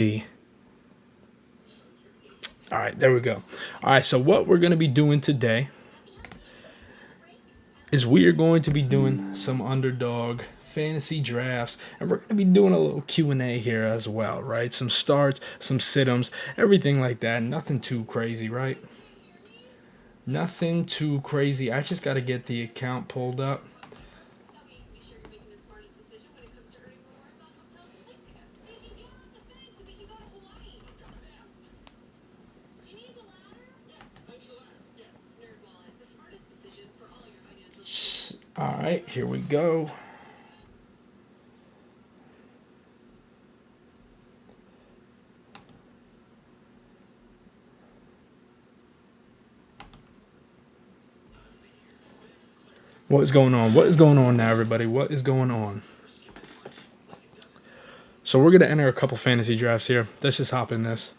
All right, there we go. All right, so what we're going to be doing today is we are going to be doing some Underdog fantasy drafts, and we're going to be doing a little Q&A here as well, right? Some starts, some sit-ems, everything like that. Nothing too crazy, right? Nothing too crazy. I just got to get the account pulled up. All right, here we go. What is going on? What is going on now, everybody? What is going on? So we're going to enter a couple fantasy drafts here. Let's just hop in this.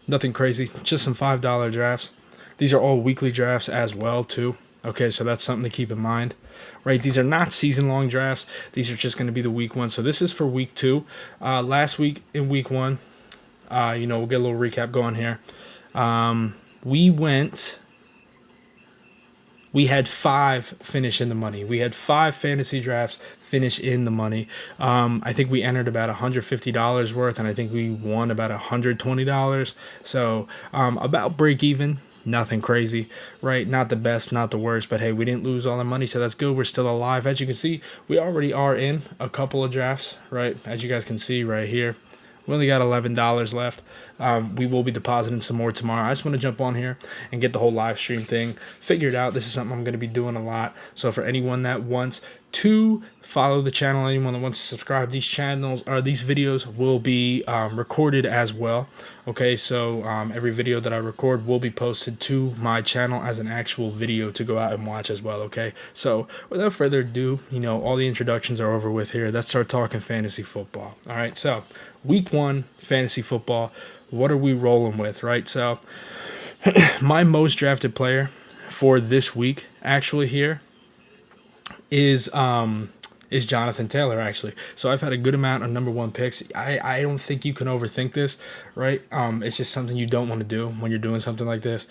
Nothing crazy, just some $5 drafts. These are all weekly drafts as well, too. Okay, so that's something to keep in mind, right? These are not season-long drafts. These are just going to be the week one. So this is for week two. Last week in week one, we'll get a little recap going here. We had 5 finish in the money. We had 5 fantasy drafts finish in the money. I think we entered about $150 worth, and I think we won about $120. So about break even. Nothing crazy, right? Not the best, not the worst, but hey, we didn't lose all the money, so that's good. We're still alive. As you can see, we already are in a couple of drafts, right? As you guys can see right here. We only got $11 left. We will be depositing some more tomorrow. I just want to jump on here and get the whole live stream thing figured out. This is something I'm going to be doing a lot. So for anyone that wants to follow the channel, anyone that wants to subscribe, these channels or these videos will be recorded as well. Okay, so every video that I record will be posted to my channel as an actual video to go out and watch as well. Okay, so without further ado, all the introductions are over with here. Let's start talking fantasy football. All right, so week one fantasy football. What are we rolling with, right? So my most drafted player for this week actually here is Jonathan Taylor, actually. So I've had a good amount of number one picks. I don't think you can overthink this, right? It's just something you don't want to do when you're doing something like this.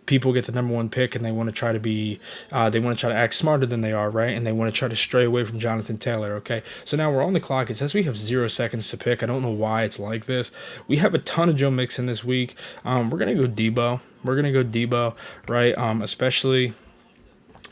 People get the number one pick and they want to try to act smarter than they are, right? And they want to try to stray away from Jonathan Taylor, okay? So now we're on the clock. It says we have 0 seconds to pick. I don't know why it's like this. We have a ton of Joe Mixon this week. We're going to go Debo. Right? Especially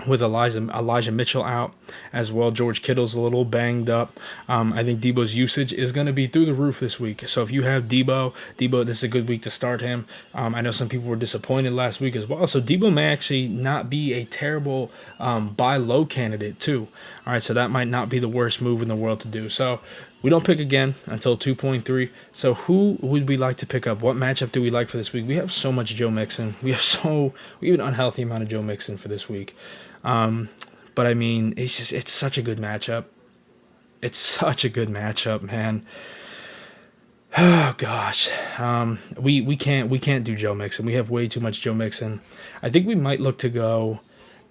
with Elijah Mitchell out as well. George Kittle's a little banged up. I think Debo's usage is going to be through the roof this week. So if you have Debo, this is a good week to start him. I know some people were disappointed last week as well. So Debo may actually not be a terrible buy low candidate too. All right, so that might not be the worst move in the world to do. So we don't pick again until 2.3. So who would we like to pick up? What matchup do we like for this week? We have so much Joe Mixon. We have an unhealthy amount of Joe Mixon for this week. But I mean, it's such a good matchup. It's such a good matchup, man. Oh gosh. We can't do Joe Mixon. We have way too much Joe Mixon. I think we might look to go.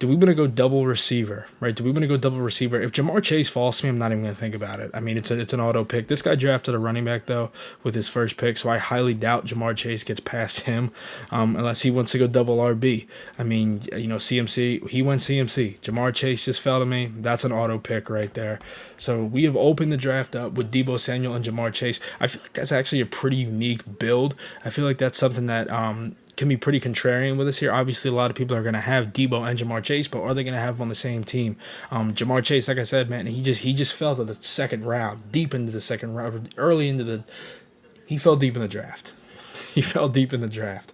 Do we want to go double receiver, right? Do we want to go double receiver? If Jamar Chase falls to me, I'm not even going to think about it. I mean, it's an auto pick. This guy drafted a running back, though, with his first pick, so I highly doubt Jamar Chase gets past him unless he wants to go double RB. I mean, CMC, he went CMC. Jamar Chase just fell to me. That's an auto pick right there. So we have opened the draft up with Deebo Samuel and Jamar Chase. I feel like that's actually a pretty unique build. I feel like that's something that can be pretty contrarian with us here. Obviously, a lot of people are going to have Debo and Jamar Chase, but are they going to have them on the same team? Jamar Chase, like I said, man, he just fell to the second round, deep into the second round, he fell deep in the draft. He fell deep in the draft.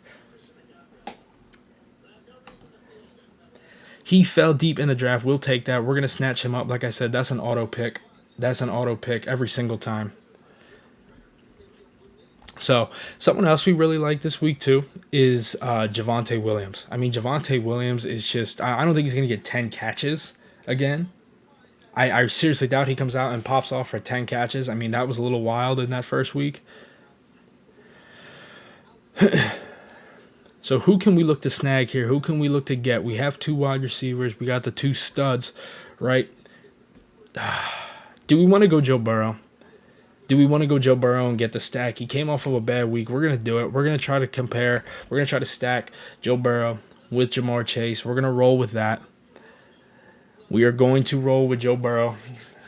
He fell deep in the draft. We'll take that. We're going to snatch him up. Like I said, that's an auto pick. That's an auto pick every single time. So someone else we really like this week too is Javonte Williams. I mean, Javonte Williams is just, I don't think he's going to get 10 catches again. I seriously doubt he comes out and pops off for 10 catches. I mean, that was a little wild in that first week. So who can we look to snag here? Who can we look to get? We have 2 wide receivers. We got the 2 studs, right? Do we want to go Joe Burrow? Do we want to go Joe Burrow and get the stack? He came off of a bad week. We're going to do it. We're going to try to compare. We're going to try to stack Joe Burrow with Jamar Chase. We're going to roll with that. We are going to roll with Joe Burrow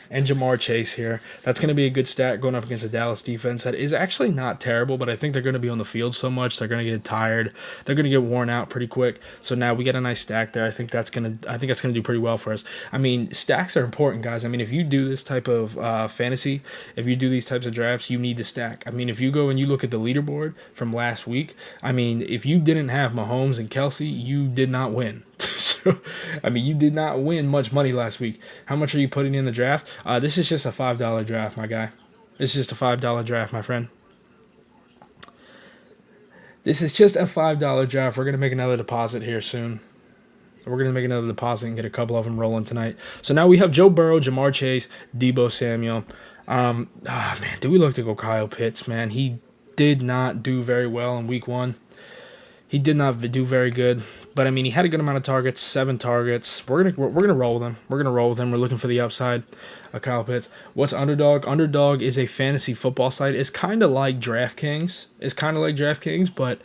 and Jamar Chase here. That's going to be a good stat going up against the Dallas defense that is actually not terrible, but I think they're going to be on the field so much they're going to get tired. They're going to get worn out pretty quick. So now we get a nice stack there. I think that's going to do pretty well for us. I mean, stacks are important, guys. I mean, if you do this type of fantasy, if you do these types of drafts, you need to stack. I mean, if you go and you look at the leaderboard from last week, I mean, if you didn't have Mahomes and Kelsey, you did not win. So, I mean, you did not win much money last week. How much are you putting in the draft? This is just a $5 draft, my guy. This is just a $5 draft, my friend. This is just a $5 draft. We're going to make another deposit here soon. We're going to make another deposit and get a couple of them rolling tonight. So now we have Joe Burrow, Jamar Chase, Deebo Samuel. Man, do we look to go Kyle Pitts, man? He did not do very well in week 1. He did not do very good, but I mean, he had a good amount of targets, 7 targets. We're gonna roll with him. We're gonna roll with him. We're looking for the upside. Kyle Pitts. What's Underdog? Underdog is a fantasy football site. It's kind of like DraftKings. But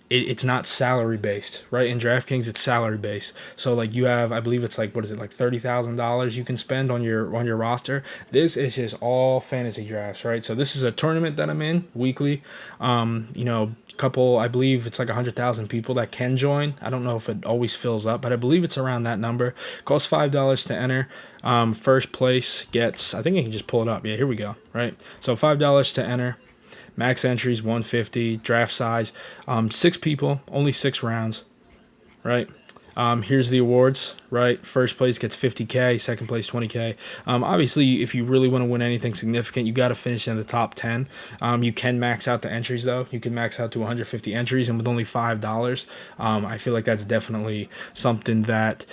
it's not salary based, right? In DraftKings, it's salary based. So like you have, I believe it's like, what is it, like $30,000 you can spend on your roster. This is just all fantasy drafts, right? So this is a tournament that I'm in weekly. Couple, I believe it's like 100,000 people that can join. I don't know if it always fills up, but I believe it's around that number. Costs $5 to enter. First place gets, I think I can just pull it up. Yeah, here we go, right? So $5 to enter. Max entries 150. Draft size 6 people, only 6 rounds, right? Here's the awards, right? First place gets $50K, second place $20K. Obviously, if you really want to win anything significant, you got to finish in the top 10. You can max out the entries, though. You can max out to 150 entries, and with only $5, I feel like that's definitely something that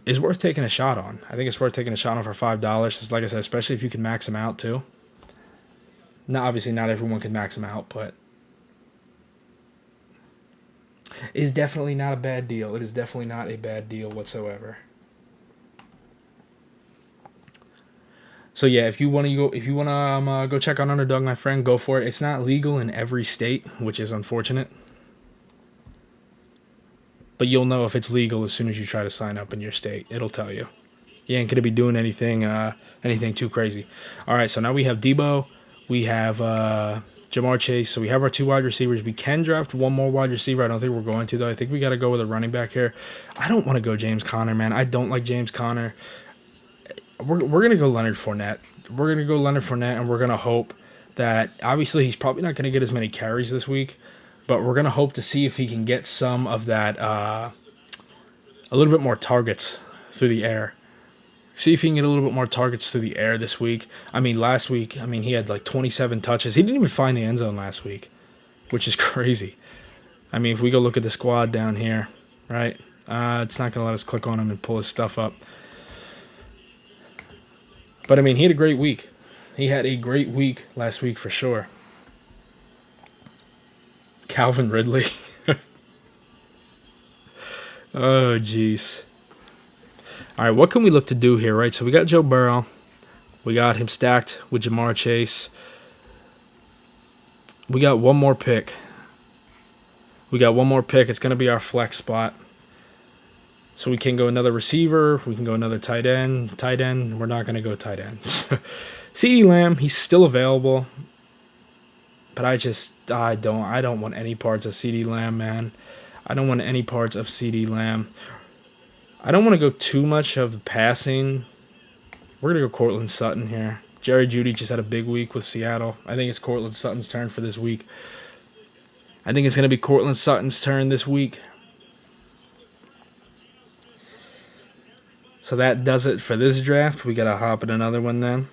is worth taking a shot on. I think it's worth taking a shot on for $5. Just like I said, especially if you can max them out, too. Now, obviously, not everyone can max them out, but is definitely not a bad deal. It is definitely not a bad deal whatsoever. So yeah, if you want to go check out Underdog, my friend, go for it. It's not legal in every state, which is unfortunate. But you'll know if it's legal as soon as you try to sign up in your state. It'll tell you. You ain't gonna be doing anything too crazy. All right, so now we have Deebo, we have Jamar Chase. So we have our 2 wide receivers. We can draft one more wide receiver. I don't think we're going to, though. I think we got to go with a running back here. I don't want to go James Conner, man. I don't like James Conner. We're going to go Leonard Fournette. And we're going to hope that, obviously, he's probably not going to get as many carries this week, but we're going to hope to see if he can get some of that, a little bit more targets through the air. See if he can get a little bit more targets through the air this week. I mean, last week, he had like 27 touches. He didn't even find the end zone last week, which is crazy. I mean, if we go look at the squad down here, right? It's not going to let us click on him and pull his stuff up. But, he had a great week. He had a great week last week for sure. Calvin Ridley. Oh, jeez. All right, what can we look to do here, right? So we got Joe Burrow. We got him stacked with Jamar Chase. We got one more pick. It's going to be our flex spot. So we can go another receiver. We can go another tight end. We're not going to go tight end. CeeDee Lamb, he's still available. But I don't want any parts of CeeDee Lamb, man. I don't want any parts of CeeDee Lamb. I don't want to go too much of the passing. We're going to go Courtland Sutton here. Jerry Jeudy just had a big week with Seattle. I think it's Courtland Sutton's turn for this week. I think it's going to be Courtland Sutton's turn this week. So that does it for this draft. We got to hop in another one then.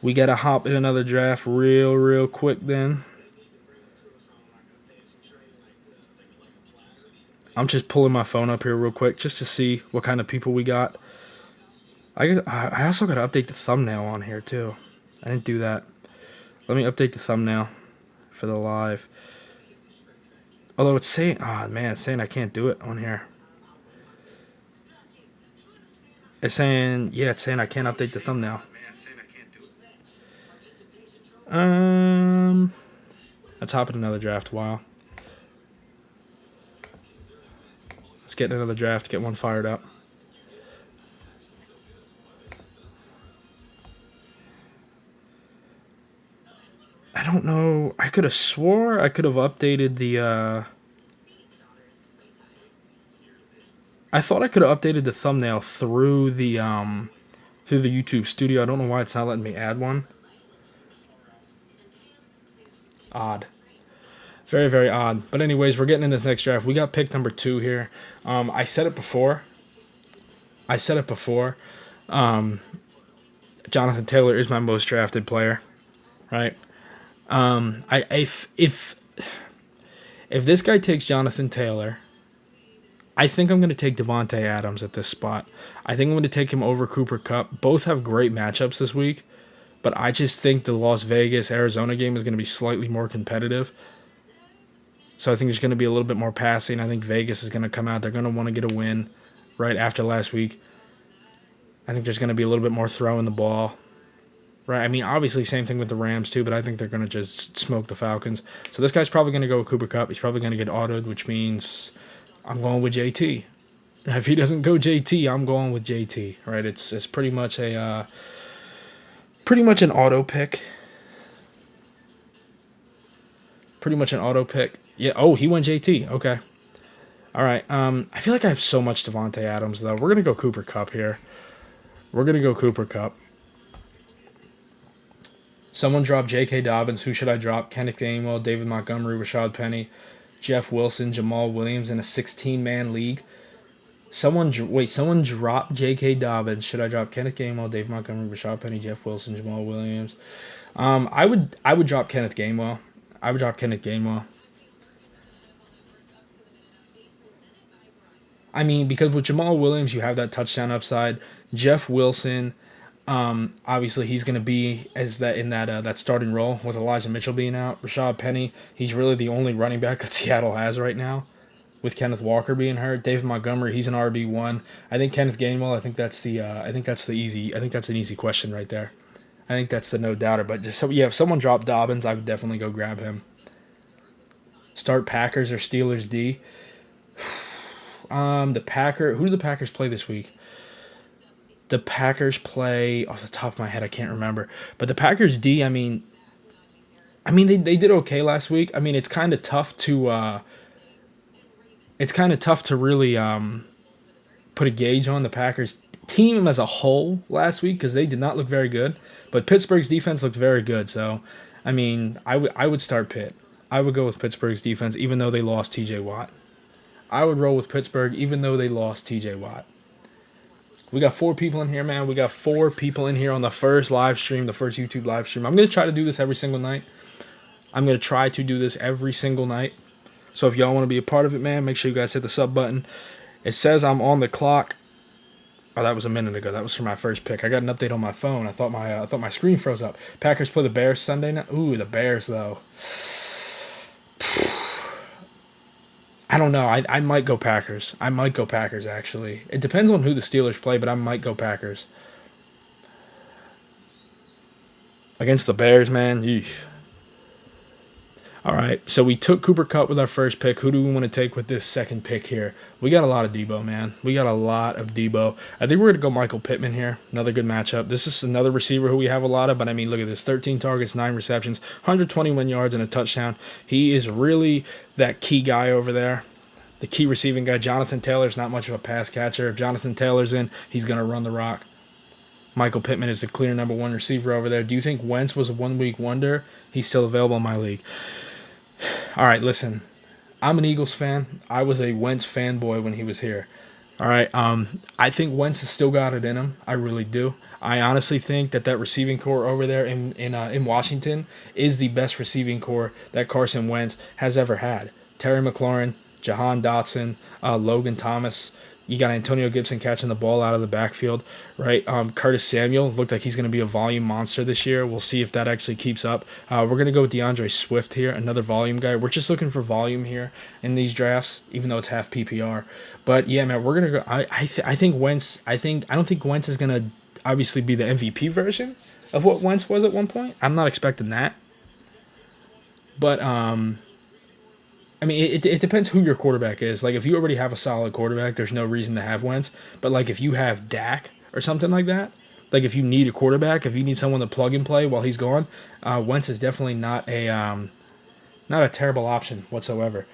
We got to hop in another draft real quick then. I'm just pulling my phone up here real quick just to see what kind of people we got. I also got to update the thumbnail on here too. I didn't do that. Let me update the thumbnail for the live. Although it's saying, it's saying I can't do it on here. It's saying I can't update the thumbnail. Um, let's hop in another draft. Wow. Let's get another draft. Get one fired up. I don't know. I could have swore I could have updated the. I thought I could have updated the thumbnail through the YouTube Studio. I don't know why it's not letting me add one. Odd. Very, very odd. But anyways, we're getting in this next draft. We got pick number 2 here. I said it before. Jonathan Taylor is my most drafted player, right? If this guy takes Jonathan Taylor, I think I'm going to take Devontae Adams at this spot. I think I'm going to take him over Cooper Kupp. Both have great matchups this week, but I just think the Las Vegas Arizona game is going to be slightly more competitive. So I think there's going to be a little bit more passing. I think Vegas is going to come out. They're going to want to get a win right after last week. I think there's going to be a little bit more throwing the ball. Right, I mean, obviously, same thing with the Rams, too, but I think they're going to just smoke the Falcons. So this guy's probably going to go with Cooper Kupp. He's probably going to get autoed, which means I'm going with JT. If he doesn't go JT, I'm going with JT, right? It's pretty much an auto pick. Pretty much an auto pick. Yeah, oh, he went JT. Okay. All right, I feel like I have so much Devontae Adams, though. We're going to go Cooper Kupp here. Someone dropped J.K. Dobbins. Who should I drop? Kenneth Gainwell, David Montgomery, Rashad Penny, Jeff Wilson, Jamal Williams in a 16-man league. Someone dropped J.K. Dobbins. Should I drop Kenneth Gainwell, David Montgomery, Rashad Penny, Jeff Wilson, Jamal Williams? I would drop Kenneth Gainwell. I mean, because with Jamal Williams, you have that touchdown upside. Jeff Wilson. Obviously, he's going to be in that starting role with Elijah Mitchell being out. Rashad Penny, he's really the only running back that Seattle has right now, with Kenneth Walker being hurt. David Montgomery, he's an RB1. I think Kenneth Gainwell. I think that's an easy question right there. I think that's the no doubter. But if someone dropped Dobbins, I would definitely go grab him. Start Packers or Steelers D. Who do the Packers play this week? The Packers play, off the top of my head, I can't remember. But the Packers D, I mean they did okay last week. I mean, it's kind of tough to really put a gauge on the Packers team as a whole last week because they did not look very good. But Pittsburgh's defense looked very good. So, I mean, I would start Pitt. I would go with Pittsburgh's defense even though they lost T.J. Watt. I would roll with Pittsburgh even though they lost T.J. Watt. We got 4 people in here, man. We got 4 people in here on the first live stream, the first YouTube live stream. I'm going to try to do this every single night. So if y'all want to be a part of it, man, make sure you guys hit the sub button. It says I'm on the clock. Oh, that was a minute ago. That was for my first pick. I got an update on my phone. I thought my screen froze up. Packers play the Bears Sunday night. Ooh, the Bears, though. I don't know. I might go Packers. Actually. It depends on who the Steelers play, but I might go Packers. Against the Bears, man. Yeesh. All right, so we took Cooper Kupp with our first pick. Who do we want to take with this second pick here? We got a lot of Debo, man. I think we're going to go Michael Pittman here. Another good matchup. This is another receiver who we have a lot of, but I mean, look at this. 13 targets, 9 receptions, 121 yards, and a touchdown. He is really that key guy over there. The key receiving guy. Jonathan Taylor's not much of a pass catcher. If Jonathan Taylor's in, he's going to run the rock. Michael Pittman is the clear number 1 receiver over there. Do you think Wentz was a one-week wonder? He's still available in my league. All right, listen. I'm an Eagles fan. I was a Wentz fanboy when he was here. All right, I think Wentz has still got it in him. I really do. I honestly think that receiving core over there in Washington is the best receiving core that Carson Wentz has ever had. Terry McLaurin, Jahan Dotson, Logan Thomas. You got Antonio Gibson catching the ball out of the backfield, right? Curtis Samuel looked like he's going to be a volume monster this year. We'll see if that actually keeps up. We're going to go with DeAndre Swift here, another volume guy. We're just looking for volume here in these drafts, even though it's half PPR. But yeah, man, we're going to go. I think Wentz. I don't think Wentz is going to obviously be the MVP version of what Wentz was at one point. I'm not expecting that. But I mean, it depends who your quarterback is. Like, if you already have a solid quarterback, there's no reason to have Wentz. But, like, if you have Dak or something like that, like, if you need a quarterback, if you need someone to plug and play while he's gone, Wentz is definitely not a terrible option whatsoever.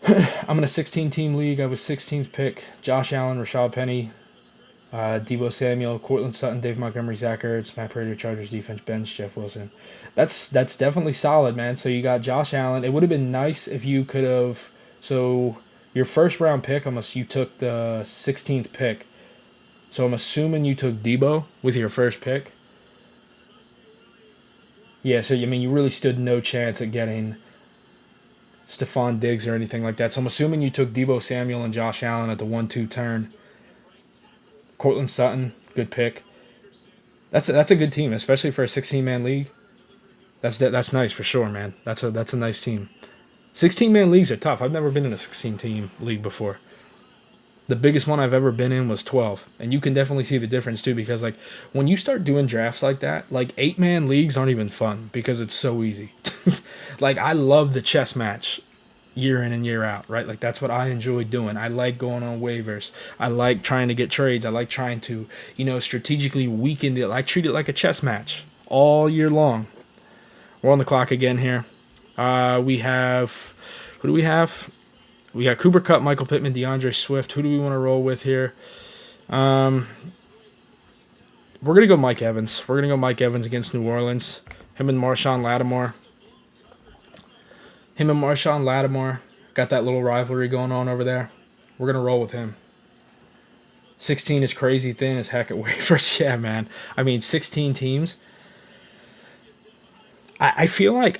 I'm in a 16-team league. I was 16th pick. Josh Allen, Rashad Penny, Debo Samuel, Cortland Sutton, Dave Montgomery, Zach Ertz, Matt Prater, Chargers defense, bench, Jeff Wilson. That's definitely solid, man. So you got Josh Allen. It would have been nice if you could have. So your first round pick, unless you took the 16th pick. So I'm assuming you took Debo with your first pick. Yeah, so I mean, you really stood no chance at getting Stephon Diggs or anything like that. So I'm assuming you took Debo Samuel and Josh Allen at the 1-2 turn. Cortland Sutton, good pick. That's a good team, especially for a 16-man league. That's nice for sure, man. That's a nice team. 16-man leagues are tough. I've never been in a 16-team league before. The biggest one I've ever been in was 12, and you can definitely see the difference too. Because like when you start doing drafts like that, like 8-man leagues aren't even fun because it's so easy. Like I love the chess match year in and year out, right? Like that's what I enjoy doing. I like going on waivers. I like trying to get trades. I like trying to, strategically weaken it. I treat it like a chess match all year long. We're on the clock again here. We have, who do we have? We got Cooper Kupp, Michael Pittman, DeAndre Swift. Who do we want to roll with here? We're going to go Mike Evans. We're going to go Mike Evans against New Orleans. Him and Marshawn Lattimore got that little rivalry going on over there. We're going to roll with him. 16 is crazy thin as heck at waivers. Yeah, man. I mean, 16 teams. I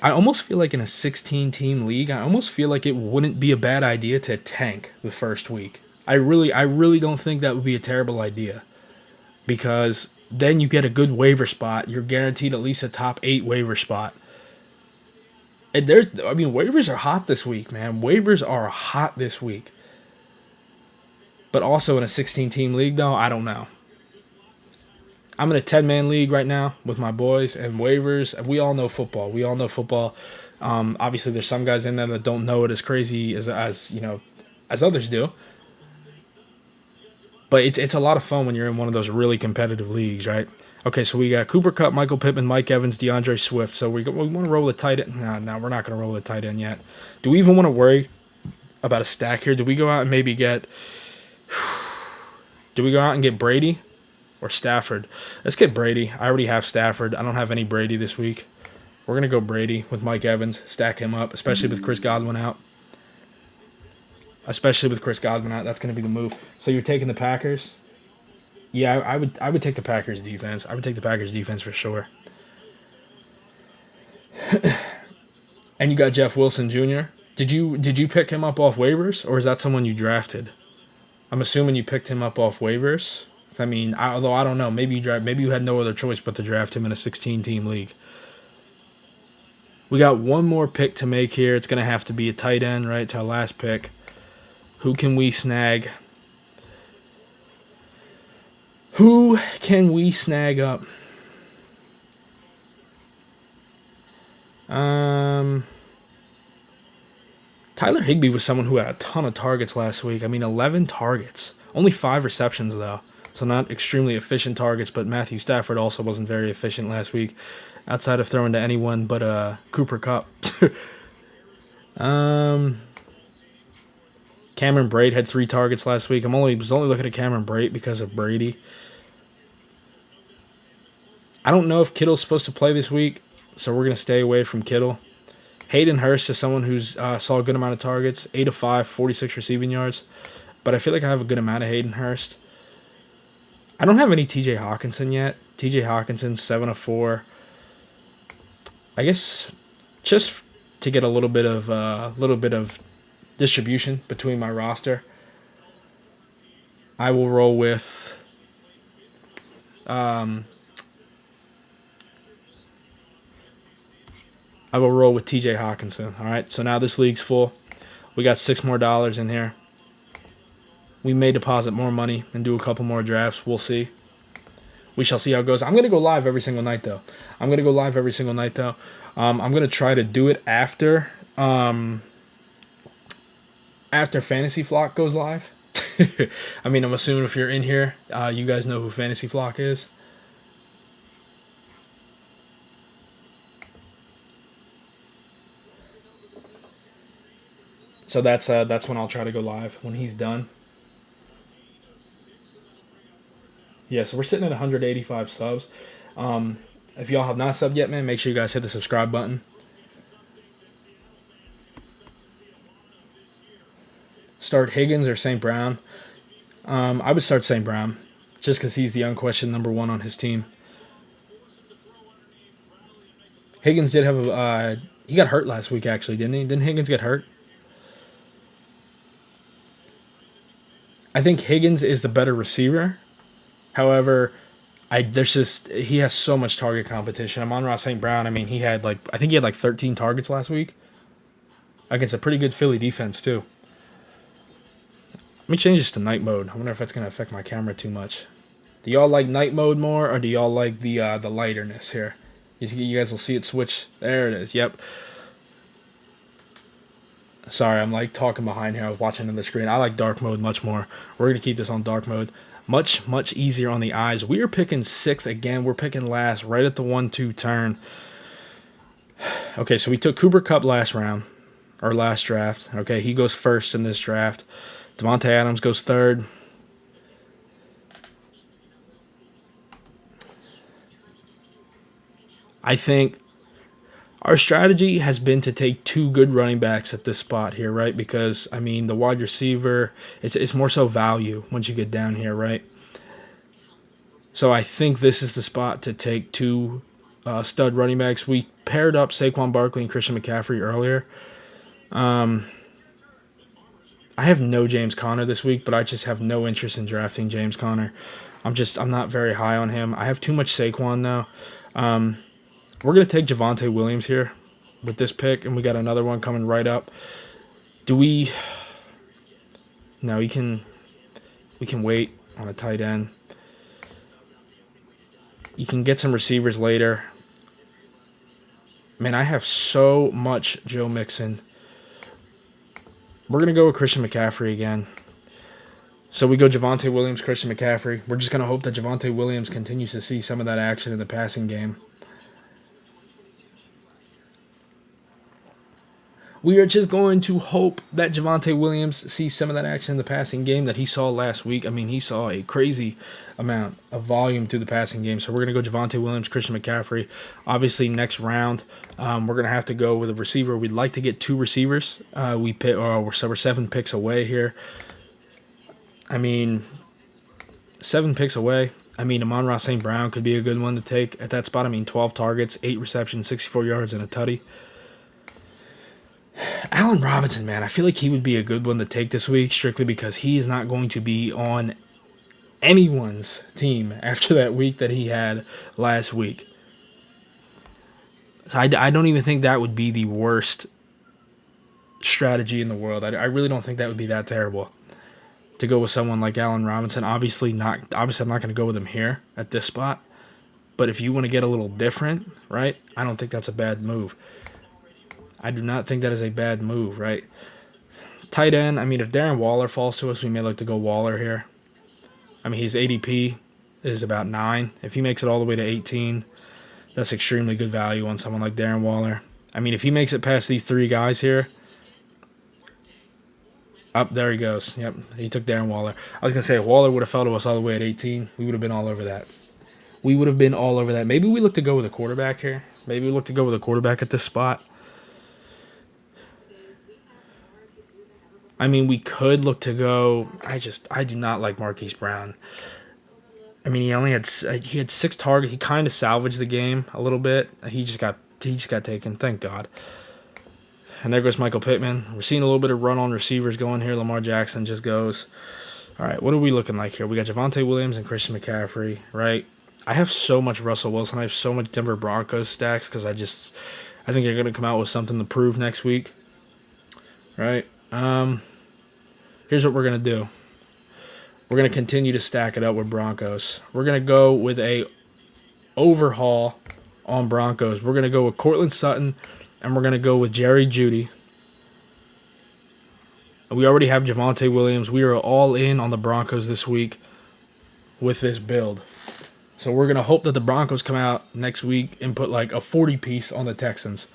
almost feel like in a 16-team league, I almost feel like it wouldn't be a bad idea to tank the first week. I really don't think that would be a terrible idea. Because then you get a good waiver spot. You're guaranteed at least a top 8 waiver spot. And waivers are hot this week, man. Waivers are hot this week. But also in a 16-team league, though, I don't know. I'm in a 10-man league right now with my boys and waivers. We all know football. Obviously, there's some guys in there that don't know it as crazy as others do. But it's a lot of fun when you're in one of those really competitive leagues, right? Okay, so we got Cooper Kupp, Michael Pittman, Mike Evans, DeAndre Swift. So we want to roll the tight end. No, we're not going to roll the tight end yet. Do we even want to worry about a stack here? Do we go out and maybe get... Do we go out and get Brady or Stafford? Let's get Brady. I already have Stafford. I don't have any Brady this week. We're going to go Brady with Mike Evans. Stack him up, especially with Chris Godwin out. That's going to be the move. So you're taking the Packers? Yeah, I would take the Packers defense. I would take the Packers defense for sure. And you got Jeff Wilson Jr. Did you pick him up off waivers, or is that someone you drafted? I'm assuming you picked him up off waivers. I mean, although I don't know, maybe you had no other choice but to draft him in a 16-team league. We got one more pick to make here. It's gonna have to be a tight end, right? It's our last pick. Who can we snag? Who can we snag up? Tyler Higbee was someone who had a ton of targets last week. I mean, 11 targets. Only 5 receptions, though. So not extremely efficient targets, but Matthew Stafford also wasn't very efficient last week, outside of throwing to anyone but Cooper Kupp. Cameron Brate had 3 targets last week. I was only looking at Cameron Brate because of Brady. I don't know if Kittle's supposed to play this week, so we're going to stay away from Kittle. Hayden Hurst is someone who's saw a good amount of targets, 8 of 5, 46 receiving yards. But I feel like I have a good amount of Hayden Hurst. I don't have any TJ Hawkinson yet. TJ Hawkinson, 7 of 4. I guess just to get a little bit of distribution between my roster. I will roll with I will roll with TJ Hawkinson. All right. So now this league's full. We got $6 more in here. We may deposit more money and do a couple more drafts. We'll see. We shall see how it goes. I'm going to go live every single night, though. I'm going to try to do it after Fantasy Flock goes live. I mean, I'm assuming if you're in here, you guys know who Fantasy Flock is. So that's when I'll try to go live, when he's done. Yeah, so we're sitting at 185 subs. If y'all have not subbed yet, man, make sure you guys hit the subscribe button. Start Higgins or St. Brown. I would start St. Brown, just because he's the unquestioned number one on his team. Higgins did have he got hurt last week, actually, didn't he? Didn't Higgins get hurt? I think Higgins is the better receiver. However, he has so much target competition. Amon-Ra St. Brown, I mean, I think he had like 13 targets last week against a pretty good Philly defense too. Let me change this to night mode. I wonder if that's gonna affect my camera too much. Do y'all like night mode more, or do y'all like the lighterness here? You guys will see it switch. There it is. Yep. Sorry, I'm like talking behind here. I was watching on the screen. I like dark mode much more. We're gonna keep this on dark mode. Much easier on the eyes. We are picking 6th again. We're picking last, right at the 1-2 turn. Okay, so we took Cooper Kupp last draft. Okay, he goes first in this draft. Devontae Adams goes third. I think our strategy has been to take 2 good running backs at this spot here, right? Because, I mean, the wide receiver, it's more so value once you get down here, right? So I think this is the spot to take 2 stud running backs. We paired up Saquon Barkley and Christian McCaffrey earlier. I have no James Conner this week, but I just have no interest in drafting James Conner. I'm not very high on him. I have too much Saquon now. We're going to take Javonte Williams here with this pick, and we got another one coming right up. No, we can wait on a tight end. You can get some receivers later. Man, I have so much Joe Mixon. We're going to go with Christian McCaffrey again. So we go Javonte Williams, Christian McCaffrey. We're just going to hope that Javonte Williams continues to see some of that action in the passing game. We are just going to hope that Javonte Williams sees some of that action in the passing game that he saw last week. I mean, he saw a crazy amount of volume through the passing game. So we're going to go Javonte Williams, Christian McCaffrey. Obviously, next round, we're going to have to go with a receiver. We'd like to get 2 receivers. So we're 7 picks away here. I mean, 7 picks away. I mean, Amon-Ra St. Brown could be a good one to take at that spot. I mean, 12 targets, 8 receptions, 64 yards, and a tutty. Allen Robinson, man, I feel like he would be a good one to take this week, strictly because he is not going to be on anyone's team after that week that he had last week. So I don't even think that would be the worst strategy in the world. I really don't think that would be that terrible to go with someone like Allen Robinson. Obviously, I'm not going to go with him here at this spot. But if you want to get a little different, right, I don't think that's a bad move. I do not think that is a bad move, right? Tight end, I mean, if Darren Waller falls to us, we may look to go Waller here. I mean, his ADP is about 9. If he makes it all the way to 18, that's extremely good value on someone like Darren Waller. I mean, if he makes it past these 3 guys here, there he goes. Yep, he took Darren Waller. I was going to say, if Waller would have fell to us all the way at 18, we would have been all over that. Maybe we look to go with a quarterback here. Maybe we look to go with a quarterback at this spot. I mean, we could look to go. I do not like Marquise Brown. I mean, he had 6 targets. He kind of salvaged the game a little bit. He just got taken. Thank God. And there goes Michael Pittman. We're seeing a little bit of run on receivers going here. Lamar Jackson just goes. All right, what are we looking like here? We got Javonte Williams and Christian McCaffrey, right? I have so much Russell Wilson. I have so much Denver Broncos stacks because I think they're going to come out with something to prove next week, right? Here's what we're going to do. We're going to continue to stack it up with Broncos. We're going to go with a overhaul on Broncos. We're going to go with Cortland Sutton, and we're going to go with Jerry Jeudy. We already have Javonte Williams. We are all in on the Broncos this week with this build. So we're going to hope that the Broncos come out next week and put like a 40-piece on the Texans.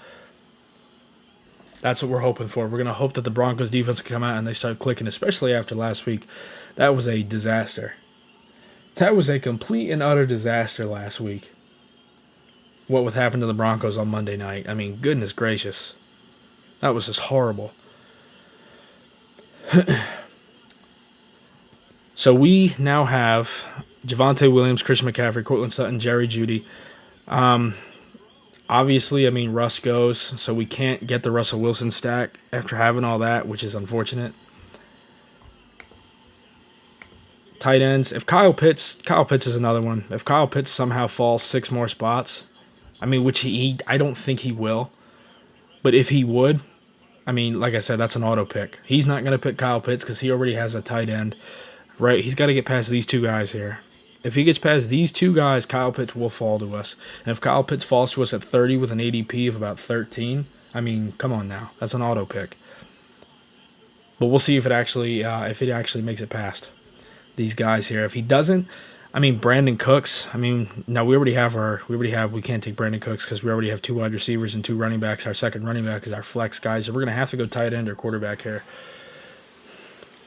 That's what we're hoping for. We're going to hope that the Broncos defense can come out and they start clicking, especially after last week. That was a disaster. That was a complete and utter disaster last week. What would happen to the Broncos on Monday night? I mean, goodness gracious. That was just horrible. So we now have Javonte Williams, Christian McCaffrey, Cortland Sutton, Jerry Jeudy. Obviously, I mean, Russ goes, so we can't get the Russell Wilson stack after having all that, which is unfortunate. Tight ends. If Kyle Pitts is another one. If Kyle Pitts somehow falls 6 more spots, I mean, which I don't think he will, but if he would, I mean, like I said, that's an auto pick. He's not going to pick Kyle Pitts because he already has a tight end, right? He's got to get past these 2 guys here. If he gets past these 2 guys, Kyle Pitts will fall to us. And if Kyle Pitts falls to us at 30 with an ADP of about 13, I mean, come on now. That's an auto pick. But we'll see if it actually makes it past these guys here. If he doesn't, I mean, Brandon Cooks. I mean, no, we can't take Brandon Cooks because we already have 2 wide receivers and 2 running backs. Our second running back is our flex guy, so we're going to have to go tight end or quarterback here.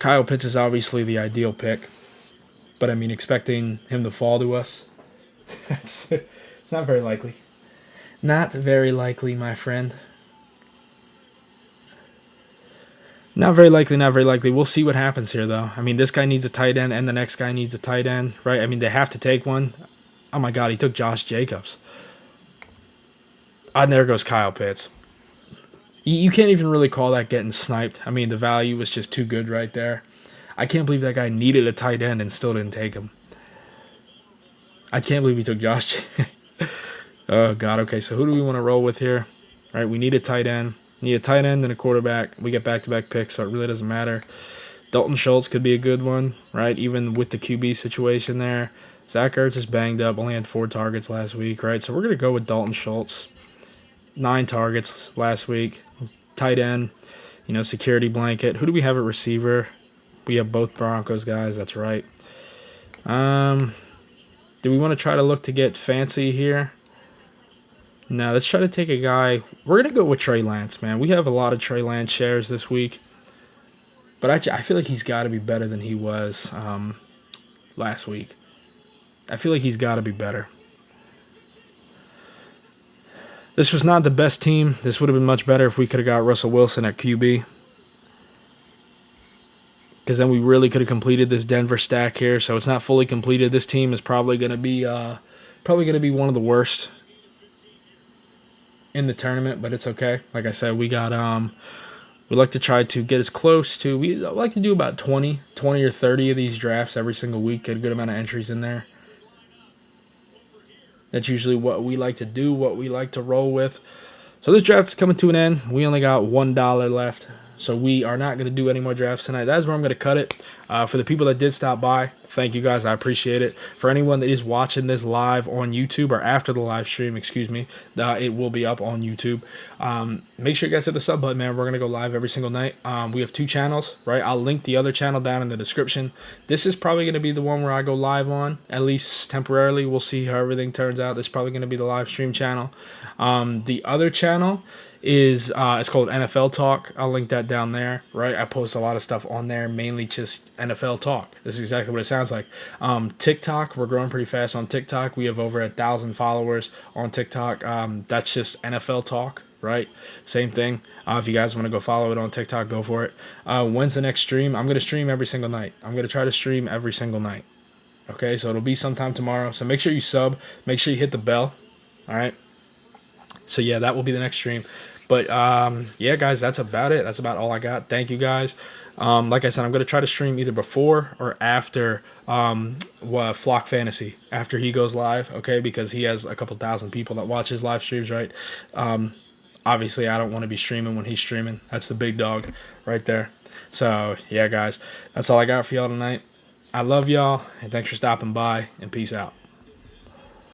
Kyle Pitts is obviously the ideal pick, but I mean, expecting him to fall to us, it's not very likely. Not very likely, my friend. Not very likely. We'll see what happens here, though. I mean, this guy needs a tight end, and the next guy needs a tight end, right? I mean, they have to take one. Oh, my God, he took Josh Jacobs. And there goes Kyle Pitts. You can't even really call that getting sniped. I mean, the value was just too good right there. I can't believe that guy needed a tight end and still didn't take him. I can't believe he took Josh. Oh, God. Okay, so who do we want to roll with here? All right, we need a tight end. Need a tight end and a quarterback. We get back-to-back picks, so it really doesn't matter. Dalton Schultz could be a good one, right? Even with the QB situation there. Zach Ertz is banged up, only had 4 targets last week, right? So we're going to go with Dalton Schultz. 9 targets last week. Tight end, security blanket. Who do we have at receiver? We have both Broncos guys, that's right. Do we want to try to look to get fancy here? No, let's try to take a guy. We're going to go with Trey Lance, man. We have a lot of Trey Lance shares this week. But I feel like he's got to be better than he was last week. I feel like he's got to be better. This was not the best team. This would have been much better if we could have got Russell Wilson at QB. Because then we really could have completed this Denver stack here. So it's not fully completed. This team is probably going to be one of the worst in the tournament, but it's okay. Like I said, we like to try to get as close to, we like to do about 20 or 30 of these drafts every single week, get a good amount of entries in there. That's usually what we like to do, what we like to roll with. So this draft is coming to an end. We only got $1 left. So we are not going to do any more drafts tonight. That's where I'm going to cut it. For the people that did stop by, thank you guys. I appreciate it. For anyone that is watching this live on YouTube or after the live stream, it will be up on YouTube. Make sure you guys hit the sub button, man. We're going to go live every single night. We have 2 channels, right? I'll link the other channel down in the description. This is probably going to be the one where I go live on, at least temporarily. We'll see how everything turns out. This is probably going to be the live stream channel. The other channel is it's called NFL Talk. I'll link that down there, right? I post a lot of stuff on there, mainly just NFL talk. This is exactly what it sounds like. TikTok, we're growing pretty fast on TikTok. We have over 1,000 followers on TikTok. That's just NFL Talk, right? Same thing. If you guys want to go follow it on TikTok, go for it. When's the next stream? I'm going to stream every single night. I'm going to try to stream every single night. Okay, so it'll be sometime tomorrow. So make sure you sub. Make sure you hit the bell. All right. So, yeah, that will be the next stream. But yeah, guys, that's about it. That's about all I got. Thank you, guys. Like I said, I'm gonna try to stream either before or after Flock Fantasy after he goes live. Okay, because he has a couple thousand people that watch his live streams, right? Obviously, I don't want to be streaming when he's streaming. That's the big dog right there. So yeah, guys, that's all I got for y'all tonight. I love y'all, and thanks for stopping by, and peace out.